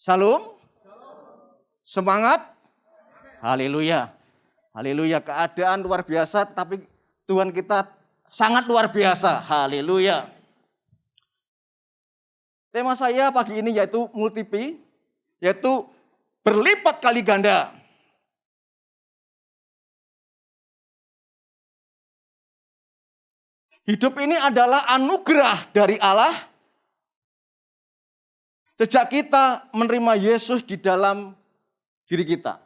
Salam, semangat, haleluya. Haleluya, keadaan luar biasa, tapi Tuhan kita sangat luar biasa, haleluya. Tema saya pagi ini yaitu multipi, yaitu berlipat kali ganda. Hidup ini adalah anugerah dari Allah. Sejak kita menerima Yesus di dalam diri kita.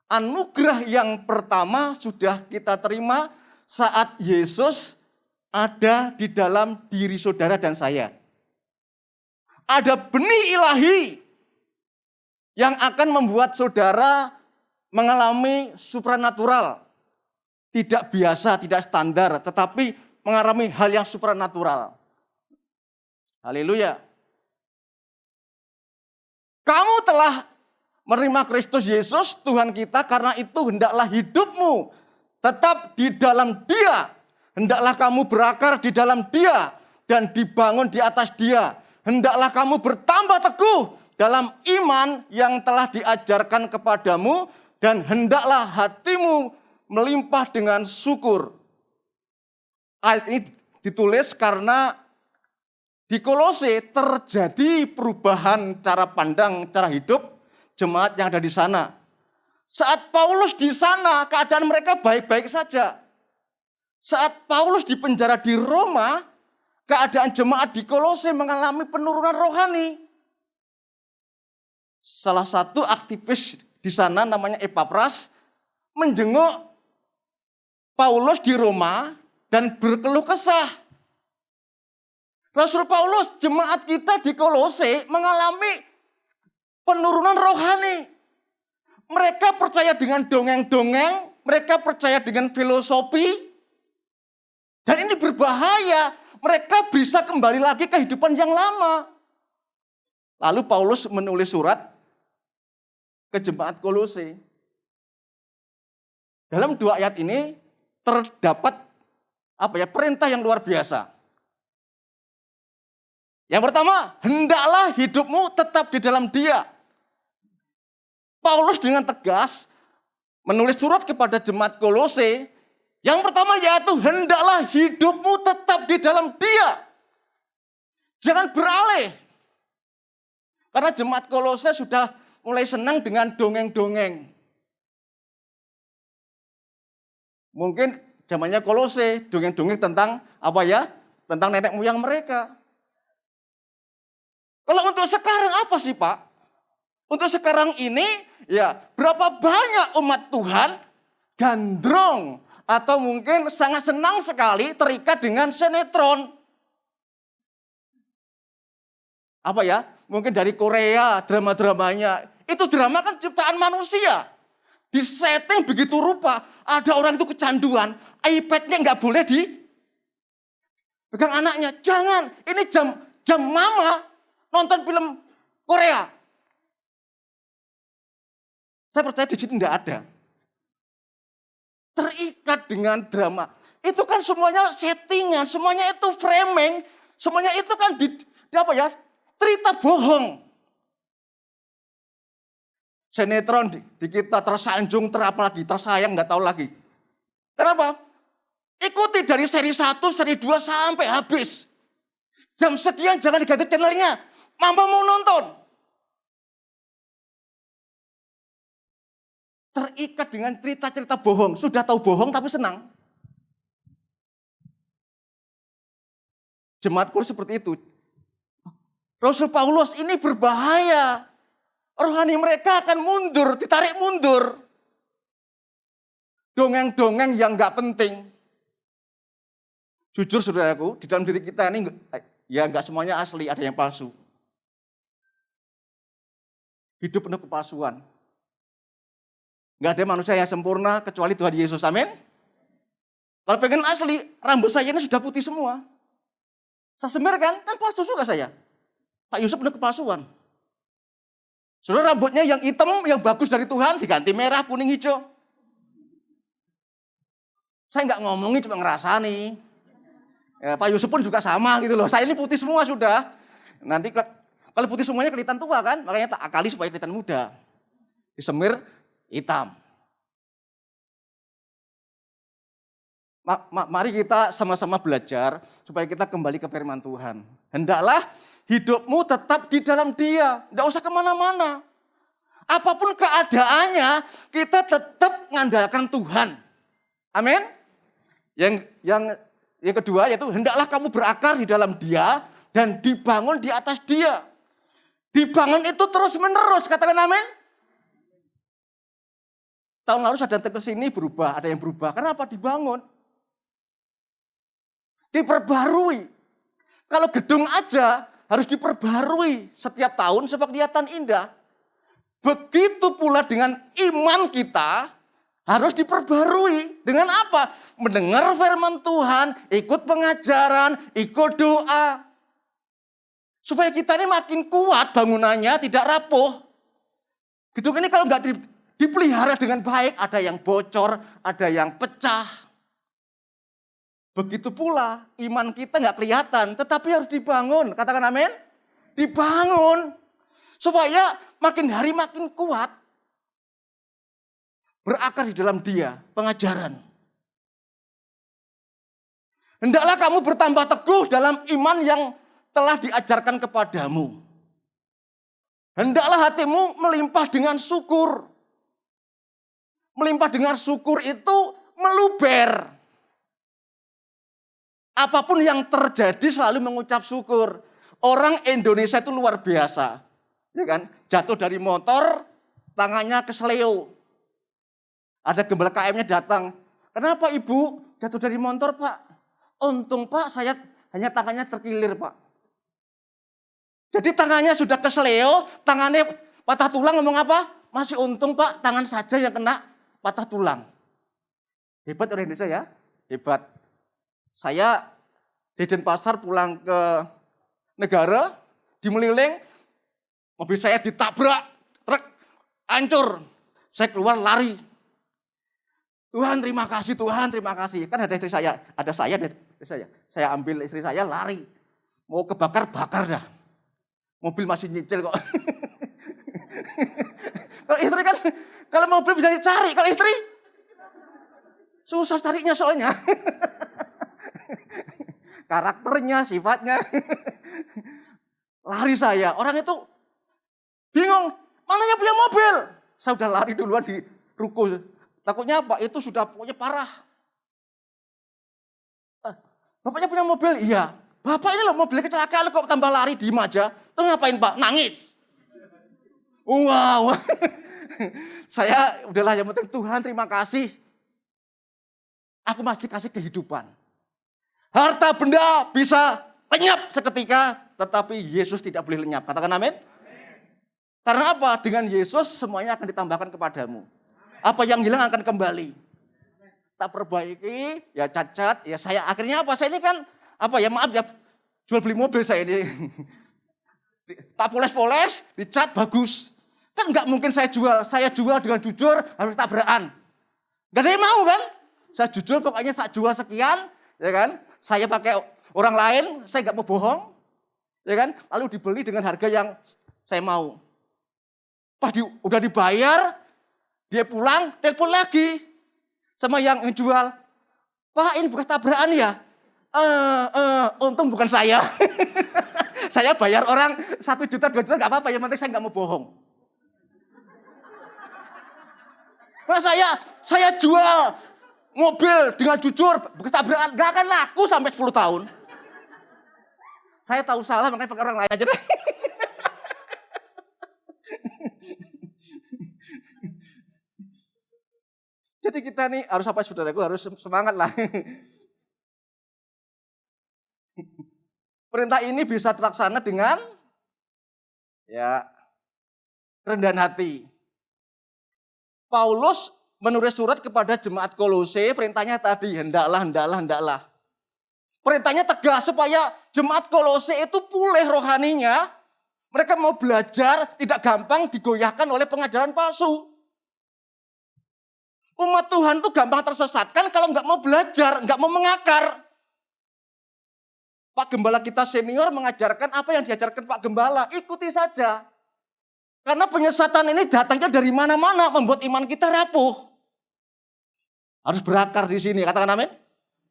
Anugerah yang pertama sudah kita terima saat Yesus ada di dalam diri saudara dan saya. Ada benih ilahi yang akan membuat saudara mengalami supranatural. Tidak biasa, tidak standar, tetapi mengalami hal yang supranatural. Haleluya. Kamu telah menerima Kristus Yesus, Tuhan kita, karena itu hendaklah hidupmu tetap di dalam Dia. Hendaklah kamu berakar di dalam Dia dan dibangun di atas Dia. Hendaklah kamu bertambah teguh dalam iman yang telah diajarkan kepadamu dan hendaklah hatimu melimpah dengan syukur. Ayat ini ditulis karena di Kolose terjadi perubahan cara pandang, cara hidup jemaat yang ada di sana. Saat Paulus di sana, keadaan mereka baik-baik saja. Saat Paulus di penjara di Roma, keadaan jemaat di Kolose mengalami penurunan rohani. Salah satu aktivis di sana namanya Epapras menjenguk Paulus di Roma dan berkeluh kesah. Rasul Paulus, jemaat kita di Kolose mengalami penurunan rohani. Mereka percaya dengan dongeng-dongeng, mereka percaya dengan filosofi. Dan ini berbahaya, mereka bisa kembali lagi ke kehidupan yang lama. Lalu Paulus menulis surat ke jemaat Kolose. Dalam 2 ayat ini terdapat perintah yang luar biasa. Yang pertama, hendaklah hidupmu tetap di dalam Dia. Paulus dengan tegas menulis surat kepada jemaat Kolose. Yang pertama yaitu hendaklah hidupmu tetap di dalam Dia. Jangan beralih. Karena jemaat Kolose sudah mulai senang dengan dongeng-dongeng. Mungkin zamannya Kolose, dongeng-dongeng tentang tentang nenek moyang mereka. Kalau untuk sekarang apa sih Pak? Untuk sekarang ini berapa banyak umat Tuhan gandrung atau mungkin sangat senang sekali terikat dengan sinetron. Mungkin dari Korea drama-dramanya. Itu drama kan ciptaan manusia. Disetting begitu rupa. Ada orang itu kecanduan, iPad-nya nggak boleh pegang anaknya. Jangan, ini jam mama nonton film Korea. Saya percaya di situ tidak ada. Terikat dengan drama. Itu kan semuanya settingan, semuanya itu framing, semuanya itu kan cerita bohong. Sinetron di kita tersanjung, terapalagi, tersayang, nggak tahu lagi. Kenapa? Ikuti dari seri 1, seri 2 sampai habis. Jam sekian jangan diganti channelnya. Mama mau nonton. Terikat dengan cerita-cerita bohong. Sudah tahu bohong tapi senang. Jemaatku seperti itu. Rasul Paulus ini berbahaya. Rohani mereka akan mundur, ditarik mundur. Dongeng-dongeng yang nggak penting. Jujur saudaraku, di dalam diri kita ini nggak semuanya asli, ada yang palsu. Hidup penuh kepalsuan. Nggak ada manusia yang sempurna kecuali Tuhan Yesus, amin. Kalau pengen asli, rambut saya ini sudah putih semua. Saya semir kan palsu juga saya. Pak Yusuf penuh kepalsuan. Saudara rambutnya yang hitam, yang bagus dari Tuhan, diganti merah, kuning, hijau. Saya nggak ngomongin, cuma ngerasani. Pak Yusuf pun juga sama gitu loh. Saya ini putih semua sudah. Nanti Kalau putih semuanya kelihatan tua kan, makanya tak akali supaya kelihatan muda. Disemir hitam. Mari kita sama-sama belajar supaya kita kembali ke firman Tuhan. Hendaklah hidupmu tetap di dalam Dia. Tidak usah kemana-mana. Apapun keadaannya, kita tetap mengandalkan Tuhan. Amin. Yang kedua yaitu hendaklah kamu berakar di dalam Dia dan dibangun di atas Dia. Dibangun itu terus menerus, katakan amin. Tahun lalu saya datang ke sini berubah, ada yang berubah. Kenapa? Dibangun. Diperbarui. Kalau gedung aja harus diperbarui setiap tahun supaya kelihatan indah. Begitu pula dengan iman kita harus diperbarui. Dengan apa? Mendengar firman Tuhan, ikut pengajaran, ikut doa. Supaya kita ini makin kuat bangunannya, tidak rapuh. Gedung ini kalau nggak dipelihara dengan baik, ada yang bocor, ada yang pecah. Begitu pula iman kita nggak kelihatan, tetapi harus dibangun. Katakan amin. Dibangun. Supaya makin hari makin kuat. Berakar di dalam Dia, pengajaran. Hendaklah kamu bertambah teguh dalam iman yang telah diajarkan kepadamu. Hendaklah hatimu melimpah dengan syukur. Melimpah dengan syukur itu meluber. Apapun yang terjadi selalu mengucap syukur. Orang Indonesia itu luar biasa. Ya kan? Jatuh dari motor, tangannya kesleo. Ada gembala KM-nya datang. Kenapa ibu jatuh dari motor, Pak? Untung, Pak, saya hanya tangannya terkilir, Pak. Jadi tangannya sudah kesleo, tangannya patah tulang, ngomong apa? Masih untung, Pak, tangan saja yang kena patah tulang. Hebat orang Indonesia ya, hebat. Saya di Denpasar pulang ke negara, di Meliling, mobil saya ditabrak, truk hancur. Saya keluar lari. Tuhan terima kasih, Tuhan terima kasih. Kan ada istri saya, ada saya dan istri saya. Saya ambil istri saya lari. Mau kebakar, bakar dah. Mobil masih nyicil kok. Kalau istri kan, kalau mobil bisa dicari. Kalau istri, susah carinya soalnya. Karakternya, sifatnya. Lari saya. Orang itu bingung. Mana yang punya mobil? Saya udah lari duluan di ruko. Takutnya apa? Itu sudah pokoknya parah. Bapaknya punya mobil? Iya. Bapak ini loh mobilnya kecelakaan kok tambah lari diem aja. Terus ngapain Pak? Nangis. Wow. Saya udahlah yang penting Tuhan terima kasih. Aku masih kasih kehidupan. Harta benda bisa lenyap seketika, tetapi Yesus tidak boleh lenyap. Katakan amin. Karena apa? Dengan Yesus semuanya akan ditambahkan kepadamu. Apa yang hilang akan kembali. Tak perbaiki, ya cacat, ya saya akhirnya apa? Saya ini kan apa ya maaf ya jual beli mobil saya ini. Tak poles-poles, dicat bagus. Kan nggak mungkin saya jual dengan jujur harus tabrakan. Gak ada yang mau kan? Saya jujur pokoknya saya jual sekian, ya kan? Saya pakai orang lain, saya nggak mau bohong, ya kan? Lalu dibeli dengan harga yang saya mau. Pas udah dibayar, dia pulang, telepon lagi sama yang jual. Pak, ini bekas tabrakan ya? Untung bukan saya. Saya bayar orang 1 juta, 2 juta nggak apa-apa, yang penting saya nggak mau bohong. Nah, saya jual mobil dengan jujur, bekas tabrakan, nggak akan laku sampai 10 tahun. Saya tahu salah, makanya pakai orang lain aja deh. Jadi kita nih harus apa saudaraku, harus semangat lah. Perintah ini bisa terlaksana dengan ya kerendahan hati. Paulus menulis surat kepada jemaat Kolose, perintahnya tadi hendaklah. Perintahnya tegas supaya jemaat Kolose itu pulih rohaninya. Mereka mau belajar, tidak gampang digoyahkan oleh pengajaran palsu. Umat Tuhan tuh gampang tersesatkan kalau nggak mau belajar, nggak mau mengakar. Pak Gembala kita senior mengajarkan apa yang diajarkan Pak Gembala. Ikuti saja. Karena penyesatan ini datangnya dari mana-mana, membuat iman kita rapuh. Harus berakar di sini, katakan amin.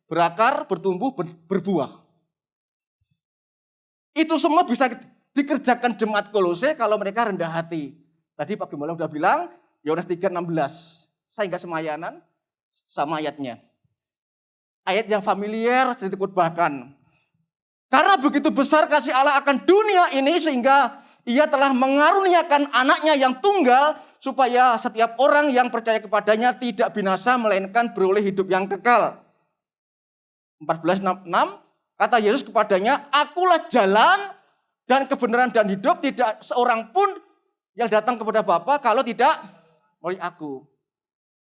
Berakar, bertumbuh, berbuah. Itu semua bisa dikerjakan jemaat Kolose kalau mereka rendah hati. Tadi Pak Gembala sudah bilang, Yohanes 3:16. Saya enggak semayanan sama ayatnya. Ayat yang familiar, sedikit khotbahkan. Karena begitu besar kasih Allah akan dunia ini sehingga ia telah mengaruniakan anaknya yang tunggal supaya setiap orang yang percaya kepadanya tidak binasa melainkan beroleh hidup yang kekal. 14:6 kata Yesus kepadanya, "Akulah jalan dan kebenaran dan hidup, tidak seorang pun yang datang kepada Bapa kalau tidak melalui aku."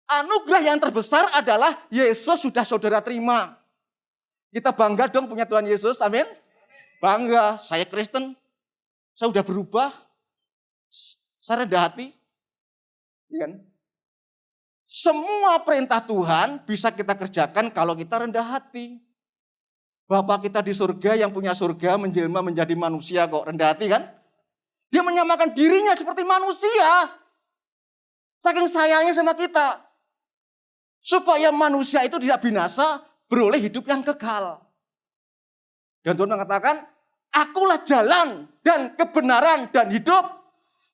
Anugerah yang terbesar adalah Yesus sudah saudara terima. Kita bangga dong punya Tuhan Yesus, amin. Bangga, saya Kristen, saya sudah berubah, saya rendah hati. Ya kan? Semua perintah Tuhan bisa kita kerjakan kalau kita rendah hati. Bapak kita di surga yang punya surga menjelma menjadi manusia kok, rendah hati kan? Dia menyamakan dirinya seperti manusia. Saking sayangnya sama kita. Supaya manusia itu tidak binasa, beroleh hidup yang kekal. Dan Tuhan mengatakan, "Akulah jalan dan kebenaran dan hidup.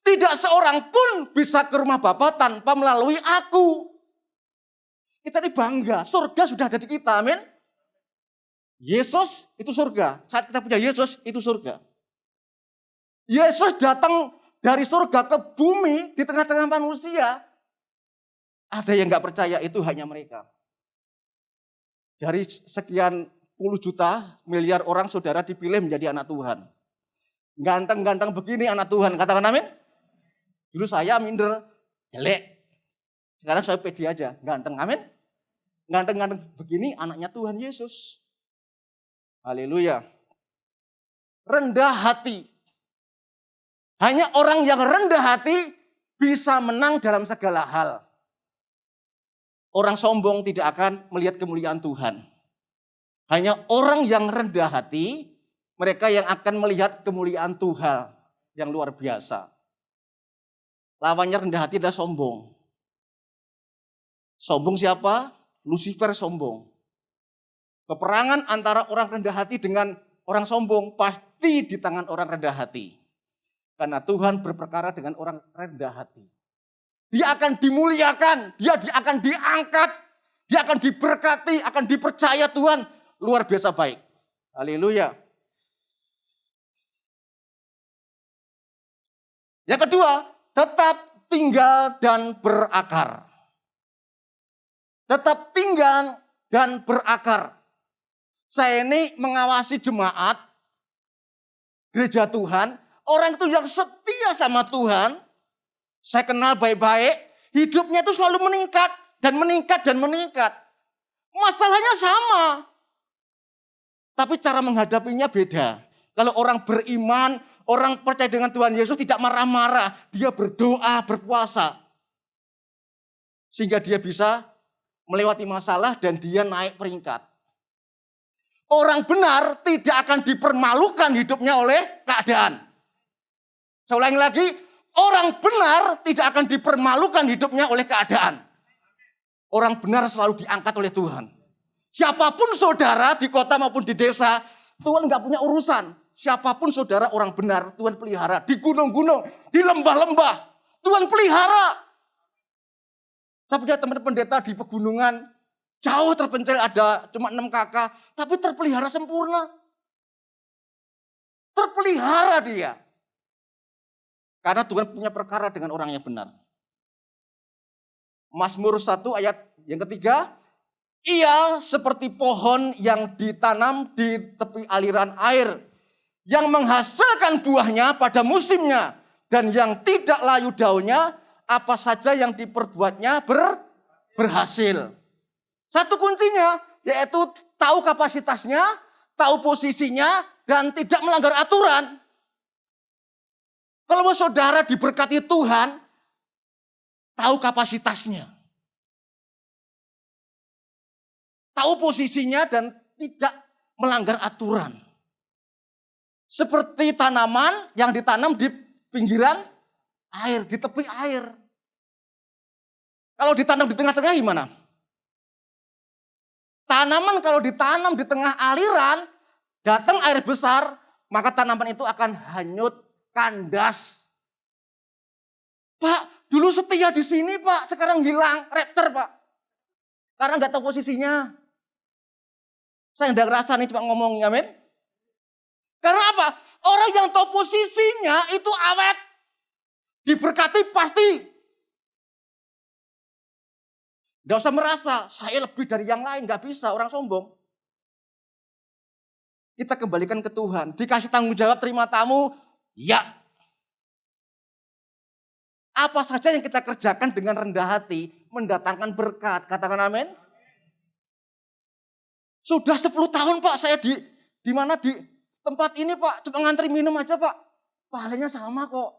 Tidak seorang pun bisa ke rumah Bapa tanpa melalui aku." Kita ini bangga, surga sudah ada di kita, amin. Yesus itu surga. Saat kita punya Yesus, itu surga. Yesus datang dari surga ke bumi di tengah-tengah manusia. Ada yang gak percaya, itu hanya mereka. Dari sekian puluh juta, miliar orang saudara dipilih menjadi anak Tuhan. Ganteng-ganteng begini anak Tuhan, katakan amin. Dulu saya minder, jelek. Sekarang saya pede aja, ganteng, amin. Ganteng-ganteng begini anaknya Tuhan Yesus. Haleluya. Rendah hati. Hanya orang yang rendah hati bisa menang dalam segala hal. Orang sombong tidak akan melihat kemuliaan Tuhan. Hanya orang yang rendah hati, mereka yang akan melihat kemuliaan Tuhan yang luar biasa. Lawannya rendah hati adalah sombong. Sombong siapa? Lucifer sombong. Peperangan antara orang rendah hati dengan orang sombong pasti di tangan orang rendah hati. Karena Tuhan berperkara dengan orang rendah hati. Dia akan dimuliakan, dia akan diangkat, dia akan diberkati, akan dipercaya Tuhan. Luar biasa baik. Haleluya. Yang kedua, tetap tinggal dan berakar. Tetap tinggal dan berakar. Saya ini mengawasi jemaat, gereja Tuhan, orang itu yang setia sama Tuhan, saya kenal baik-baik, hidupnya itu selalu meningkat dan meningkat dan meningkat. Masalahnya sama. Tapi cara menghadapinya beda. Kalau orang beriman, orang percaya dengan Tuhan Yesus tidak marah-marah. Dia berdoa, berpuasa. Sehingga dia bisa melewati masalah dan dia naik peringkat. Orang benar tidak akan dipermalukan hidupnya oleh keadaan. Saya ulangi lagi. Orang benar tidak akan dipermalukan hidupnya oleh keadaan. Orang benar selalu diangkat oleh Tuhan. Siapapun saudara di kota maupun di desa, Tuhan gak punya urusan. Siapapun saudara orang benar, Tuhan pelihara. Di gunung-gunung, di lembah-lembah, Tuhan pelihara. Saya punya teman pendeta di pegunungan, jauh terpencil ada cuma 6 kakak, tapi terpelihara sempurna. Terpelihara dia. Karena Tuhan punya perkara dengan orang yang benar. Mazmur 1 ayat yang ketiga. Ia seperti pohon yang ditanam di tepi aliran air. Yang menghasilkan buahnya pada musimnya. Dan yang tidak layu daunnya, apa saja yang diperbuatnya berhasil. Satu kuncinya yaitu tahu kapasitasnya, tahu posisinya, dan tidak melanggar aturan. Kalau saudara diberkati Tuhan, tahu kapasitasnya. Tahu posisinya dan tidak melanggar aturan. Seperti tanaman yang ditanam di pinggiran air, di tepi air. Kalau ditanam di tengah-tengah gimana? Tanaman kalau ditanam di tengah aliran, datang air besar, maka tanaman itu akan hanyut, kandas. Pak, dulu setia di sini Pak, sekarang hilang, raptor Pak. Karena nggak tahu posisinya. Saya nggak ngerasa nih cuma ngomong, amin. Karena apa? Orang yang tahu posisinya itu awet. Diberkati pasti. Nggak usah merasa, saya lebih dari yang lain. Nggak bisa, orang sombong. Kita kembalikan ke Tuhan. Dikasih tanggung jawab terima tamu, ya. Apa saja yang kita kerjakan dengan rendah hati, mendatangkan berkat. Katakan amin. Sudah 10 tahun Pak, saya di mana di tempat ini Pak, cuma ngantri minum aja Pak. Pahalanya sama kok.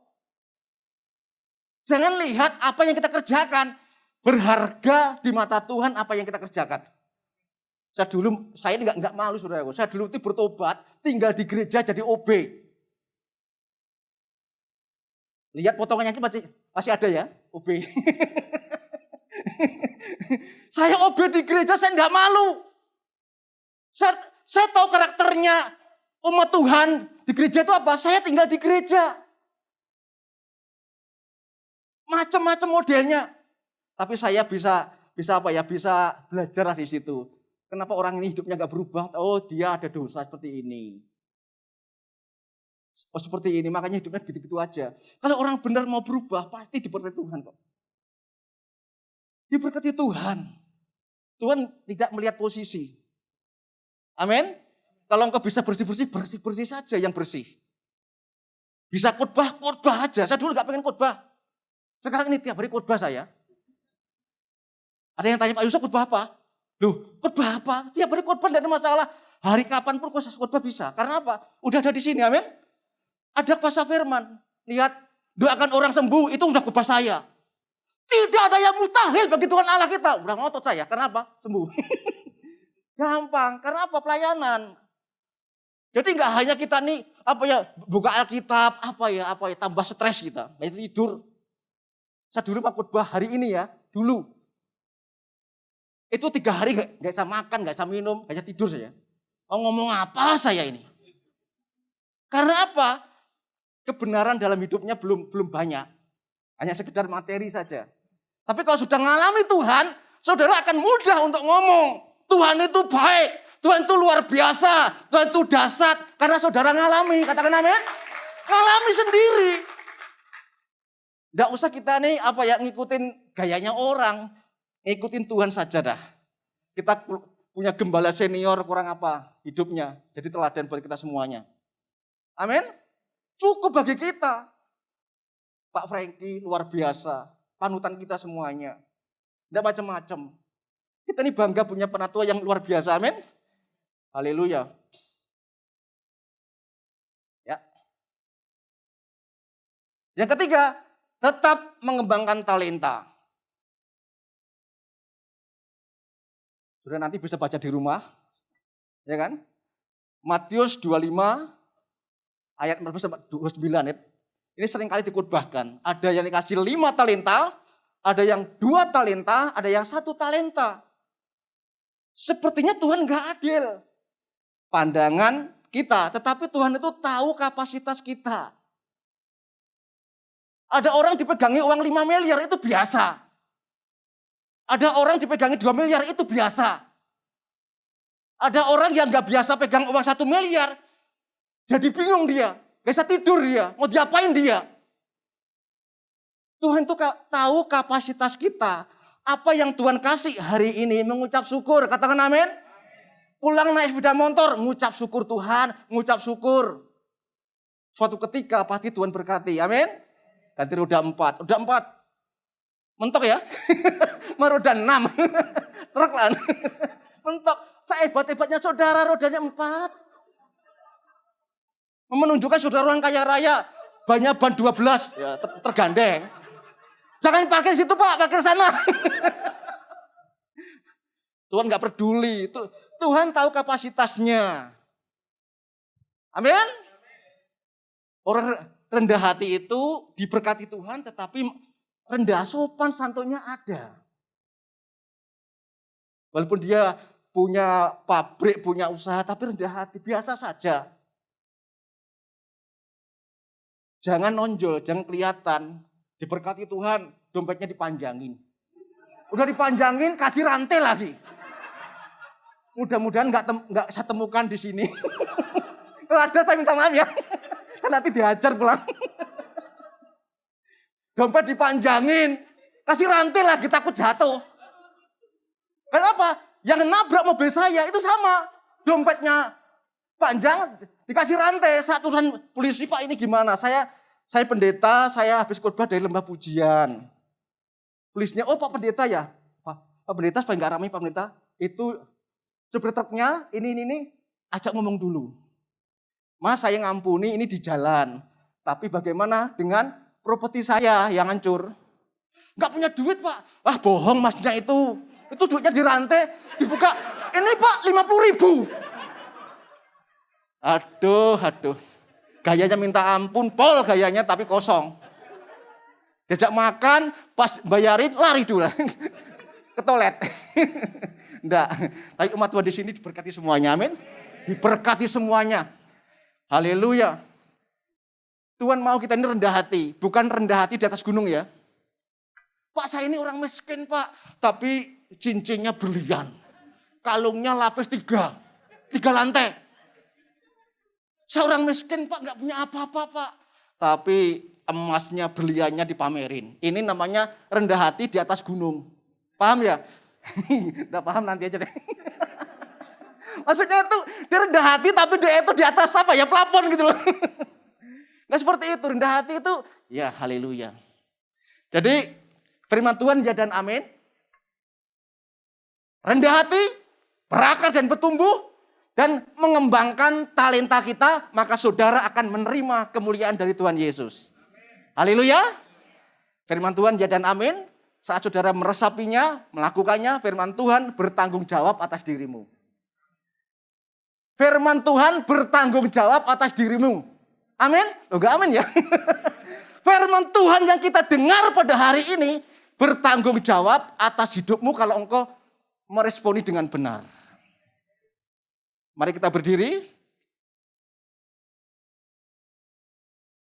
Jangan lihat apa yang kita kerjakan. Berharga di mata Tuhan apa yang kita kerjakan. Saya ini nggak malu saudaraku. Saya dulu itu bertobat, tinggal di gereja jadi OB. Lihat potongannya itu masih ada ya, OB. Saya OB di gereja, saya nggak malu. Saya tahu karakternya umat Tuhan di gereja itu apa? Saya tinggal di gereja. Macam-macam modelnya. Tapi saya bisa apa ya? Bisa belajar di situ. Kenapa orang ini hidupnya nggak berubah? Oh, dia ada dosa seperti ini. Oh, seperti ini, makanya hidupnya gitu-gitu aja. Kalau orang benar mau berubah, pasti diberkati Tuhan kok. Diberkati Tuhan. Tuhan tidak melihat posisi. Amin. Kalau engkau bisa bersih-bersih saja yang bersih. Bisa khotbah aja. Saya dulu nggak pengen khotbah. Sekarang ini tiap hari khotbah saya. Ada yang tanya, Pak Yusuf khotbah apa? Loh, khotbah apa? Tiap hari khotbah tidak ada masalah. Hari kapan pun khotbah bisa. Karena apa? Udah ada di sini, amin. Ada kuasa firman. Lihat, doakan orang sembuh, itu udah khotbah saya. Tidak ada yang mustahil bagi Tuhan Allah kita. Udah ngotot saya, karena apa? Sembuh. Gampang, karena apa? Pelayanan. Jadi nggak hanya kita nih, buka Alkitab, tambah stres kita. Itu tidur. Saya dulu Pak khotbah hari ini ya, dulu. Itu 3 hari gak bisa makan, gak bisa minum, gak bisa tidur saya. Mau ngomong apa saya ini? Karena apa? Kebenaran dalam hidupnya belum banyak. Hanya sekedar materi saja. Tapi kalau sudah ngalami Tuhan, saudara akan mudah untuk ngomong. Tuhan itu baik, Tuhan itu luar biasa, Tuhan itu dahsyat. Karena saudara ngalami, katakan amin. Ngalami sendiri. Gak usah kita nih ngikutin gayanya orang. Ngikutin Tuhan saja dah. Kita punya gembala senior kurang apa hidupnya. Jadi teladan buat kita semuanya. Amin. Cukup bagi kita. Pak Franky luar biasa. Panutan kita semuanya. Tidak macam-macam. Kita ini bangga punya penatua yang luar biasa. Amin. Haleluya. Ya. Yang ketiga, tetap mengembangkan talenta. Sudah nanti bisa baca di rumah. Ya kan? Matius 25 ayat 14-29. Ini seringkali dikhotbahkan. Ada yang dikasih 5 talenta, ada yang 2 talenta, ada yang 1 talenta. Sepertinya Tuhan gak adil. Pandangan kita, tetapi Tuhan itu tahu kapasitas kita. Ada orang dipegangi uang 5 miliar itu biasa. Ada orang dipegangi 2 miliar itu biasa. Ada orang yang gak biasa pegang uang 1 miliar. Jadi bingung dia. Gak bisa tidur dia. Mau diapain dia. Tuhan itu tahu kapasitas kita. Apa yang Tuhan kasih hari ini mengucap syukur. Katakan amin. Pulang naik sepeda motor. Mengucap syukur Tuhan. Mengucap syukur. Suatu ketika pasti Tuhan berkati. Amin. Ganti roda 4. Roda 4. Mentok ya. Roda 6. Truk lah. Mentok. Sehebat-hebatnya saudara rodanya 4. Menunjukkan saudara orang kaya raya. Banyak ban 12. Ya, tergandeng. Jangan parkir situ Pak. Parkir sana. Tuhan gak peduli. Tuhan tahu kapasitasnya. Amin. Orang rendah hati itu diberkati Tuhan, tetapi rendah sopan santunnya ada. Walaupun dia punya pabrik, punya usaha, tapi rendah hati, biasa saja. Jangan nonjol, jangan kelihatan. Diberkati Tuhan, dompetnya dipanjangin. Udah dipanjangin, kasih rantai lagi. Mudah-mudahan nggak saya temukan di sini. Kalau ada saya minta maaf ya. Kan nanti dihajar pulang. Dompet dipanjangin, kasih rantai lagi, takut jatuh. Kenapa? Yang nabrak mobil saya itu sama. Dompetnya panjang, dikasih rantai. Saat urusan polisi, Pak ini gimana? Saya pendeta, saya habis khotbah dari lembah pujian. Polisinya, oh Pak pendeta ya? Pak pendeta supaya nggak ramai Pak pendeta. Itu supir truknya, ini, ajak ngomong dulu. Mas saya ngampuni ini di jalan. Tapi bagaimana dengan properti saya yang hancur? Nggak punya duit Pak. Wah bohong masnya itu. Itu duitnya dirantai, dibuka. Ini Pak 50.000. Aduh. Gayanya minta ampun, pol gayanya tapi kosong. Diajak makan, pas bayarin lari dulu. Ke toilet. Enggak. Tapi umat Tuhan di sini diberkati semuanya, amin. Diberkati semuanya. Haleluya. Tuhan mau kita ini rendah hati, bukan rendah hati di atas gunung ya. Pak saya ini orang miskin Pak, tapi cincinnya berlian. Kalungnya lapis 3 lantai. Saya orang miskin Pak, nggak punya apa-apa Pak. Tapi emasnya, berliannya dipamerin. Ini namanya rendah hati di atas gunung. Paham ya? Nggak paham nanti aja deh. Maksudnya itu dia rendah hati tapi dia itu di atas apa ya, plafon gitu loh. Nggak seperti itu, rendah hati itu ya haleluya. Jadi firman Tuhan ya dan amin. Rendah hati, berakar dan bertumbuh, dan mengembangkan talenta kita, maka saudara akan menerima kemuliaan dari Tuhan Yesus. Haleluya. Firman Tuhan ya dan amin. Saat saudara meresapinya, melakukannya, firman Tuhan bertanggung jawab atas dirimu. Firman Tuhan bertanggung jawab atas dirimu. Amin? Loh enggak amin ya? Firman Tuhan yang kita dengar pada hari ini bertanggung jawab atas hidupmu kalau engkau meresponi dengan benar. Mari kita berdiri.